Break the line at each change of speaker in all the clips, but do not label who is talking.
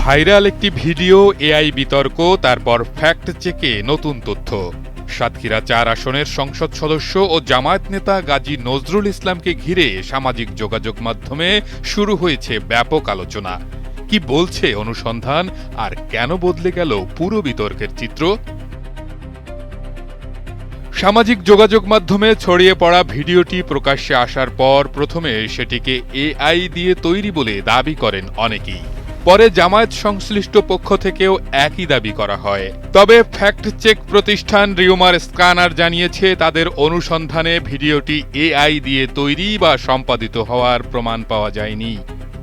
Viral একটি video, AI বিতর্ক, তারপর ফ্যাক্ট চেকে নতুন তথ্য। সাতক্ষীরা ৪ আসনের সংসদ সদস্য ও জামায়াত নেতা গাজী নজরুল ইসলামকে ঘিরে সামাজিক যোগাযোগ মাধ্যমে শুরু হয়েছে ব্যাপক আলোচনা। কি বলছে অনুসন্ধান, আর কেন বদলে গেল পুরো বিতর্কের চিত্র? সামাজিক যোগাযোগ মাধ্যমে ছড়িয়ে পড়া ভিডিওটি প্রকাশ্যে আসার পর প্রথমে সেটিকে এআই দিয়ে তৈরি বলে দাবি করেন অনেকেই। পরে জামায়াত সংশ্লিষ্ট পক্ষ থেকেও একই দাবি করা হয়। তবে ফ্যাক্ট চেক প্রতিষ্ঠান রিউমার স্ক্যানার জানিয়েছে, তাদের অনুসন্ধানে ভিডিওটি এআই দিয়ে তৈরি বা সম্পাদিত হওয়ার প্রমাণ পাওয়া যায়নি।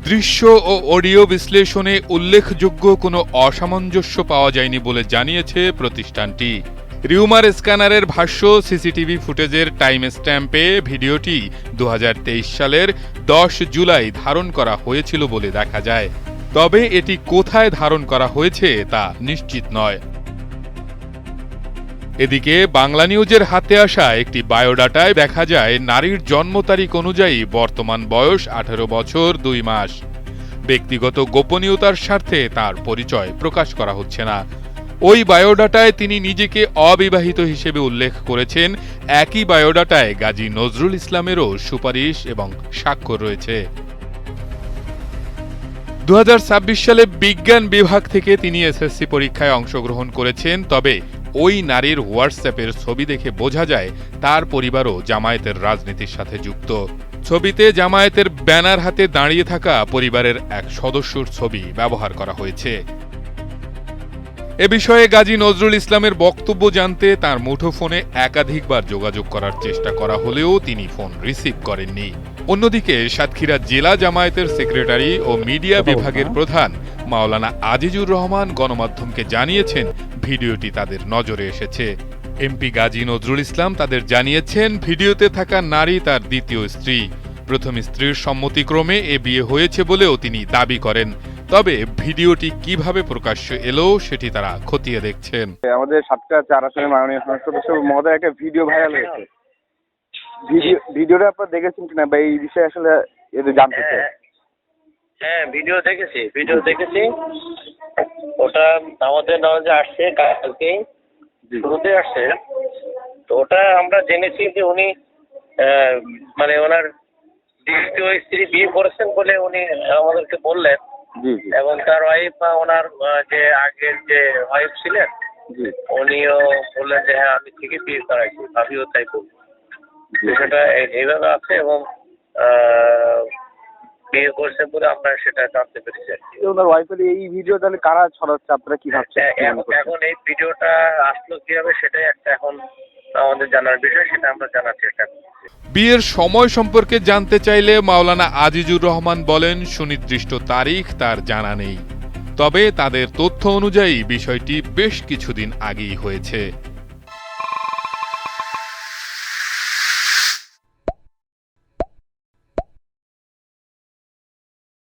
দৃশ্য ও অডিও বিশ্লেষণে উল্লেখযোগ্য কোনো অসামঞ্জস্য পাওয়া যায়নি বলে জানিয়েছে প্রতিষ্ঠানটি। রিউমার স্ক্যানারের ভাষ্য, সিসিটিভি ফুটেজের টাইম স্ট্যাম্পে ভিডিওটি ২০২৩ সালের ১০ জুলাই ধারণ করা হয়েছিল বলে দেখা যায়। তবে এটি কোথায় ধারণ করা হয়েছে তা নিশ্চিত নয়। এদিকে বাংলা নিউজের হাতে আসা একটি বায়োডাটায় দেখা যায়, নারীর জন্ম তারিখ অনুযায়ী বর্তমান বয়স ১৮ বছর ২ মাস। ব্যক্তিগত গোপনীয়তার স্বার্থে তার পরিচয় প্রকাশ করা হচ্ছে না। ওই বায়োডাটায় তিনি নিজেকে অবিবাহিত হিসেবে উল্লেখ করেছেন। একই বায়োডাটায় গাজী নজরুল ইসলামেরও সুপারিশ এবং স্বাক্ষর রয়েছে। ২০২৬ সালে বিজ্ঞান বিভাগ থেকে তিনি এসএসসি পরীক্ষায় অংশগ্রহণ করেছেন। তবে ওই নারীর হোয়াটসঅ্যাপের ছবি দেখে বোঝা যায় তার পরিবারও জামায়াতের রাজনীতির সাথে যুক্ত। ছবিতে জামায়াতের ব্যানার হাতে দাঁড়িয়ে থাকা পরিবারের এক সদস্যর ছবি ব্যবহার করা হয়েছে। এ বিষয়ে গাজী নজরুল ইসলামের বক্তব্য জানতে তার মুঠোফোনে একাধিকবার যোগাযোগ করার চেষ্টা করা হলেও তিনি ফোন রিসিভ করেননি। অন্যদিকে সাতক্ষীরা জেলা জামায়াতের সেক্রেটারি ও মিডিয়া বিভাগের প্রধান মাওলানা আজিজুর রহমান গণমাধ্যমকে জানিয়েছেন, ভিডিওটি তাদের নজরে এসেছে। এমপি গাজী নজরুল ইসলাম তাদের জানিয়েছেন, ভিডিওতে থাকা নারী তার দ্বিতীয় স্ত্রী। প্রথম স্ত্রীর সম্মতিক্রমে এ বিয়ে হয়েছে বলেও তিনি দাবি করেন। তবে ভিডিওটি কিভাবে প্রকাশ্যে এলো সেটি তারা খতিয়ে দেখছেন।
আমাদের সাতক্ষীরা ৪ আসনের মাননীয় সংসদ সদস্য মহোদয় একটা ভিডিও ভাইরাল হয়েছে। ভিডিওটা আপনারা দেখেছেন কিনা বা এই বিষয়ে আসলে জানতে চাই।
হ্যাঁ, ভিডিও দেখেছি। ওটা আমাদের নজরে আসছে কালকে, শুরুতে আসছে। তো ওটা আমরা জেনেছি যে উনি মানে ওনার দ্বিতীয় স্ত্রী বিয়ে করেছেন বলে উনি আমাদেরকে বললেন। এবং তার ওয়াইফ বা ওনার যে আগের যে ওয়াইফ ছিলেন উনিও বললেন যে হ্যাঁ আমি ঠিকই বিয়ে করাইছি, ভাবিও তাই বলবো। সেটা এইভাবে আছে এবং বিয়ে করছে বলে আমরা সেটা জানতে পেরেছি।
ওনার ওয়াইফের এই ভিডিও তাহলে কারা ছড়াচ্ছে, আপনারা কি ভাবছেন?
এখন এই ভিডিওটা আসলো কিভাবে সেটাই একটা এখন আমাদের জানার বিষয়, সেটা আমরা জানার চেষ্টা করছি।
বিয়ের সময় সম্পর্কে জানতে চাইলে মাওলানা আজিজুর রহমান বলেন, সুনির্দিষ্ট তারিখ তার জানা নেই। তবে তাদের তথ্য অনুযায়ী বিষয়টি বেশ কিছুদিন আগেই হয়েছে।